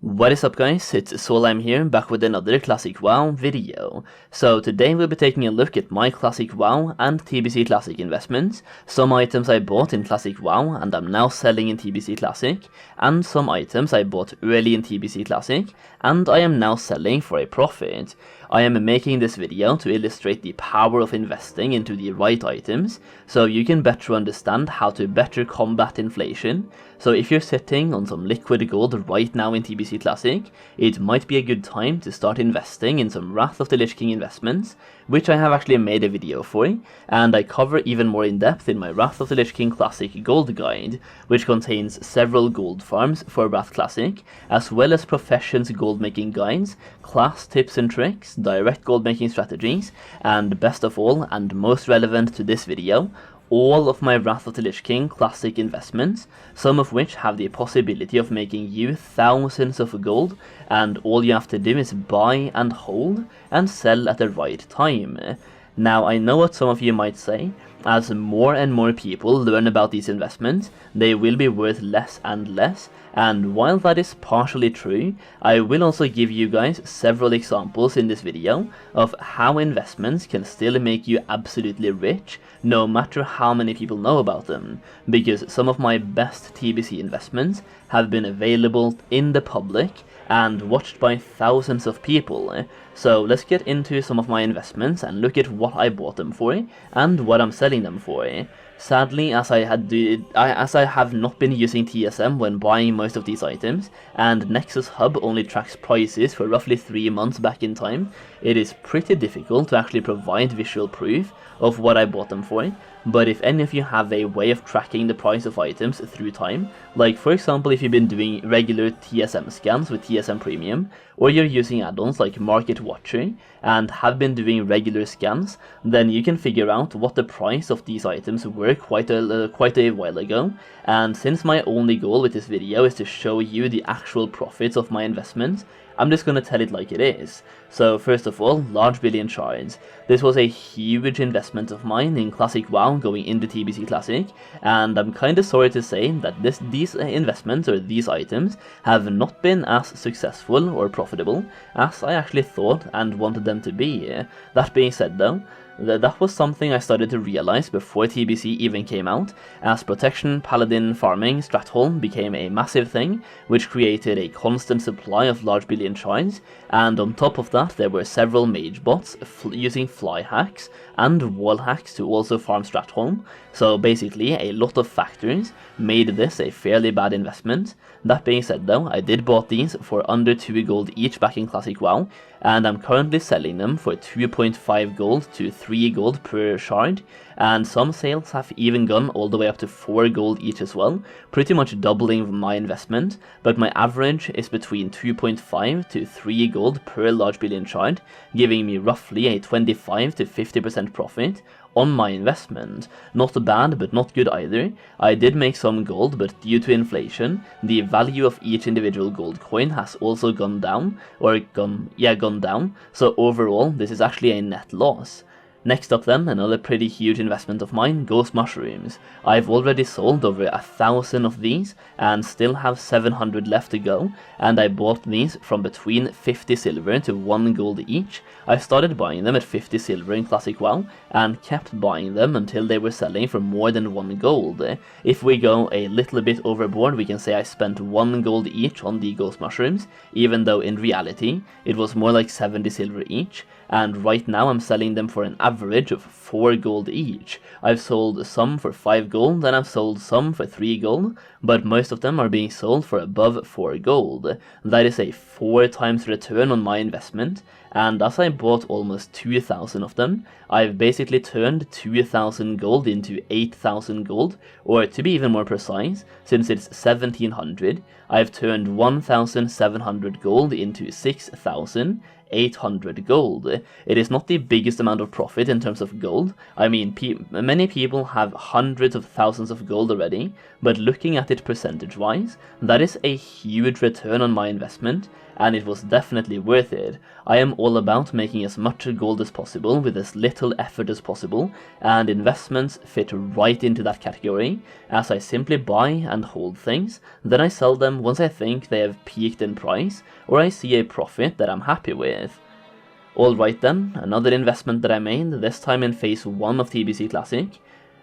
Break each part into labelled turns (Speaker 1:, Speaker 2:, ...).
Speaker 1: What is up guys, it's Solheim here, back with another Classic WoW video. So today we'll be taking a look at my Classic WoW and TBC Classic investments, some items I bought in Classic WoW and I'm now selling in TBC Classic, and some items I bought early in TBC Classic and I am now selling for a profit. I am making this video to illustrate the power of investing into the right items, so you can better understand how to better combat inflation. So if you're sitting on some liquid gold right now in TBC Classic, it might be a good time to start investing in some Wrath of the Lich King investments, which I have actually made a video for, and I cover even more in depth in my Wrath of the Lich King Classic Gold Guide, which contains several gold farms for Wrath Classic, as well as Profession's Goldmaking Guides, class tips and tricks, direct gold making strategies, and best of all, and most relevant to this video, all of my Wrath of the Lich King Classic investments, some of which have the possibility of making you thousands of gold, and all you have to do is buy and hold and sell at the right time. Now I know what some of you might say, as more and more people learn about these investments, they will be worth less and less, and while that is partially true, I will also give you guys several examples in this video of how investments can still make you absolutely rich, no matter how many people know about them, because some of my best TBC investments have been available in the public and watched by thousands of people. So let's get into some of my investments and look at what I bought them for and what I'm selling them for. Sadly, as I have not been using TSM when buying most of these items, and Nexus Hub only tracks prices for roughly 3 months back in time, it is pretty difficult to actually provide visual proof of what I bought them for. But if any of you have a way of tracking the price of items through time, like for example if you've been doing regular TSM scans with TSM Premium, or you're using add-ons like Market Watcher and have been doing regular scans, then you can figure out what the price of these items were quite a while ago. And since my only goal with this video is to show you the actual profits of my investments, I'm just gonna tell it like it is. So first of all, large billion shards. This was a huge investment of mine in Classic WoW going into TBC Classic, and I'm kinda sorry to say that these investments or these items have not been as successful or profitable as I actually thought and wanted them to be. That being said though, that was something I started to realize before TBC even came out, as protection, paladin, farming, stratholm became a massive thing, which created a constant supply of large billion shards, and on top of that there were several mage bots using fly hacks and wall hacks to also farm stratholm, so basically a lot of factors made this a fairly bad investment. That being said though, I did bought these for under 2 gold each back in Classic WoW, and I'm currently selling them for 2.5 gold to 3 gold per shard, and some sales have even gone all the way up to 4 gold each as well, pretty much doubling my investment, but my average is between 2.5 to 3 gold per large billion shard, giving me roughly a 25 to 50% profit on my investment. Not bad, but not good either. I did make some gold, but due to inflation, the value of each individual gold coin has also gone down, so overall this is actually a net loss. Next up then, another pretty huge investment of mine, ghost mushrooms. I've already sold over 1,000 of these and still have 700 left to go, and I bought these from between 50 silver to 1 gold each. I started buying them at 50 silver in Classic WoW and kept buying them until they were selling for more than 1 gold. If we go a little bit overboard, we can say I spent 1 gold each on the ghost mushrooms, even though in reality it was more like 70 silver each, and right now I'm selling them for an average of 4 gold each. I've sold some for 5 gold and I've sold some for 3 gold, but most of them are being sold for above 4 gold. That is a 4 times return on my investment, and as I bought almost 2,000 of them, I've basically turned 2,000 gold into 8,000 gold, or to be even more precise, since it's 1,700, I've turned 1,700 gold into 6,800 gold. It is not the biggest amount of profit in terms of gold. I mean, many people have hundreds of thousands of gold already, but looking at it percentage-wise, that is a huge return on my investment, and it was definitely worth it. I am all about making as much gold as possible with as little effort as possible, and investments fit right into that category, as I simply buy and hold things, then I sell them once I think they have peaked in price, or I see a profit that I'm happy with. Alright then, another investment that I made, this time in phase 1 of TBC Classic,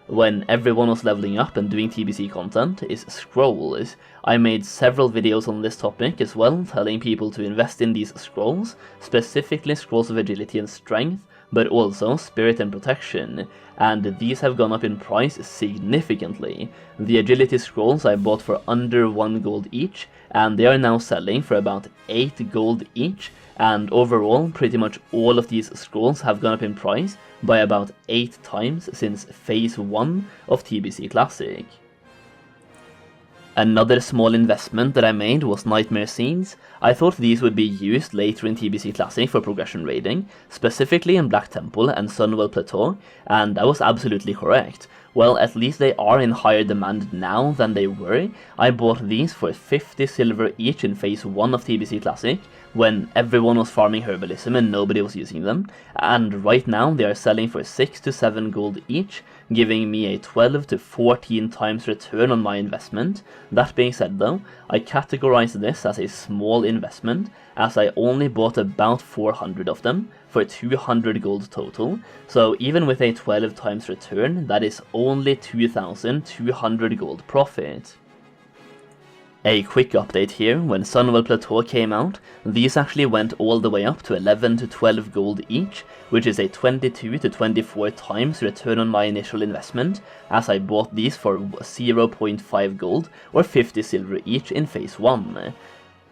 Speaker 1: when everyone was leveling up and doing TBC content, is scrolls. I made several videos on this topic as well, telling people to invest in these scrolls, specifically scrolls of agility and strength, but also spirit and protection, and these have gone up in price significantly. The agility scrolls I bought for under 1 gold each, and they are now selling for about 8 gold each, and overall pretty much all of these scrolls have gone up in price by about 8 times since phase 1 of TBC Classic. Another small investment that I made was Nightmare Scenes. I thought these would be used later in TBC Classic for progression raiding, specifically in Black Temple and Sunwell Plateau, and I was absolutely correct. Well, at least they are in higher demand now than they were. I bought these for 50 silver each in phase 1 of TBC Classic, when everyone was farming herbalism and nobody was using them, and right now they are selling for 6 to 7 gold each, giving me a 12 to 14 times return on my investment. That being said though, I categorize this as a small investment, as I only bought about 400 of them, for 200 gold total, so even with a 12 times return, that is only 2,200 gold profit. A quick update here, when Sunwell Plateau came out, these actually went all the way up to 11 to 12 gold each, which is a 22 to 24 times return on my initial investment, as I bought these for 0.5 gold or 50 silver each in phase 1.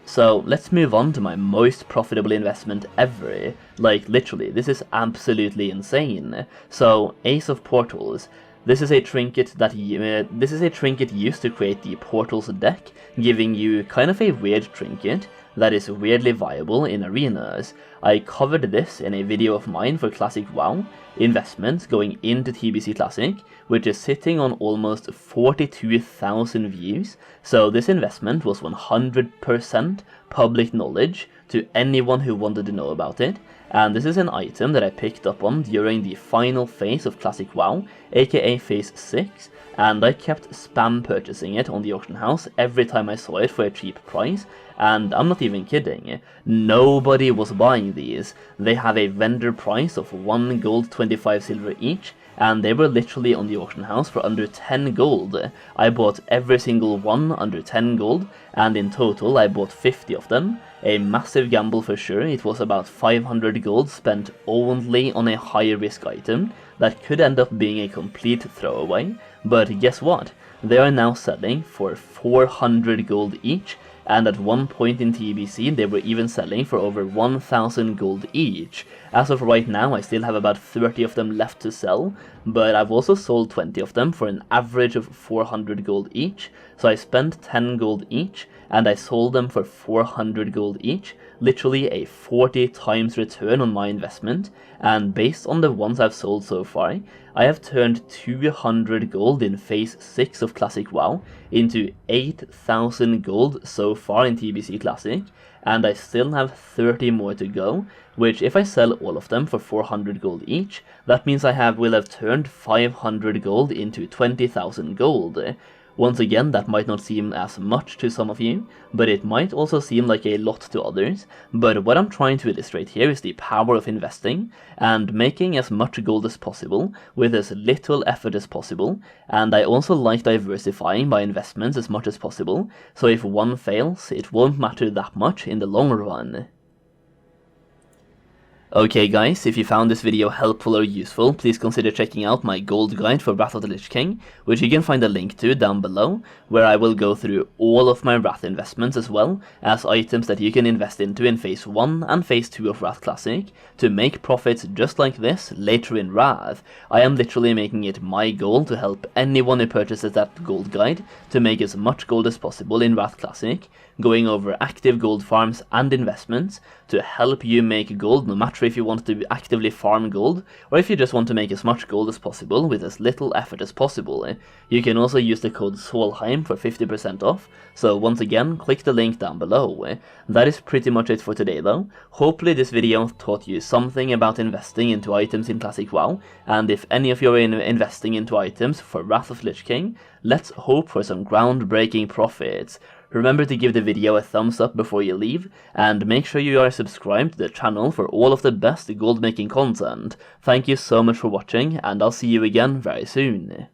Speaker 1: So let's move on to my most profitable investment ever. Like literally, this is absolutely insane. So Ace of Portals. This is a trinket used to create the Portals deck, giving you kind of a weird trinket that is weirdly viable in arenas. I covered this in a video of mine for Classic WoW, investments going into TBC Classic, which is sitting on almost 42,000 views, so this investment was 100% public knowledge to anyone who wanted to know about it, and this is an item that I picked up on during the final phase of Classic WoW, aka phase 6, and I kept spam purchasing it on the auction house every time I saw it for a cheap price, and I'm not even kidding, nobody was buying these. They have a vendor price of 1 gold 25 silver each, and they were literally on the auction house for under 10 gold. I bought every single one under 10 gold, and in total I bought 50 of them. A massive gamble for sure. It was about 500 gold spent only on a high risk item that could end up being a complete throwaway, but guess what? They are now selling for 400 gold each, and at one point in TBC they were even selling for over 1,000 gold each. As of right now I still have about 30 of them left to sell, but I've also sold 20 of them for an average of 400 gold each, so I spent 10 gold each, and I sold them for 400 gold each, literally a 40 times return on my investment, and based on the ones I've sold so far, I have turned 200 gold in phase 6 of Classic WoW into 8,000 gold so far in TBC Classic, and I still have 30 more to go, which if I sell all of them for 400 gold each, that means I will have turned 500 gold into 20,000 gold. Once again, that might not seem as much to some of you, but it might also seem like a lot to others. But what I'm trying to illustrate here is the power of investing and making as much gold as possible with as little effort as possible, and I also like diversifying my investments as much as possible, so if one fails, it won't matter that much in the long run. Okay guys, if you found this video helpful or useful, please consider checking out my gold guide for Wrath of the Lich King, which you can find a link to down below, where I will go through all of my Wrath investments as well as items that you can invest into in phase 1 and phase 2 of Wrath Classic to make profits just like this later in Wrath. I am literally making it my goal to help anyone who purchases that gold guide to make as much gold as possible in Wrath Classic, going over active gold farms and investments to help you make gold, no matter if you want to actively farm gold or if you just want to make as much gold as possible with as little effort as possible. You can also use the code SWOLHEIM for 50% off, so once again, click the link down below. That is pretty much it for today though. Hopefully this video taught you something about investing into items in Classic WoW, and if any of you are investing into items for Wrath of Lich King, let's hope for some groundbreaking profits. Remember to give the video a thumbs up before you leave, and make sure you are subscribed to the channel for all of the best gold making content. Thank you so much for watching, and I'll see you again very soon.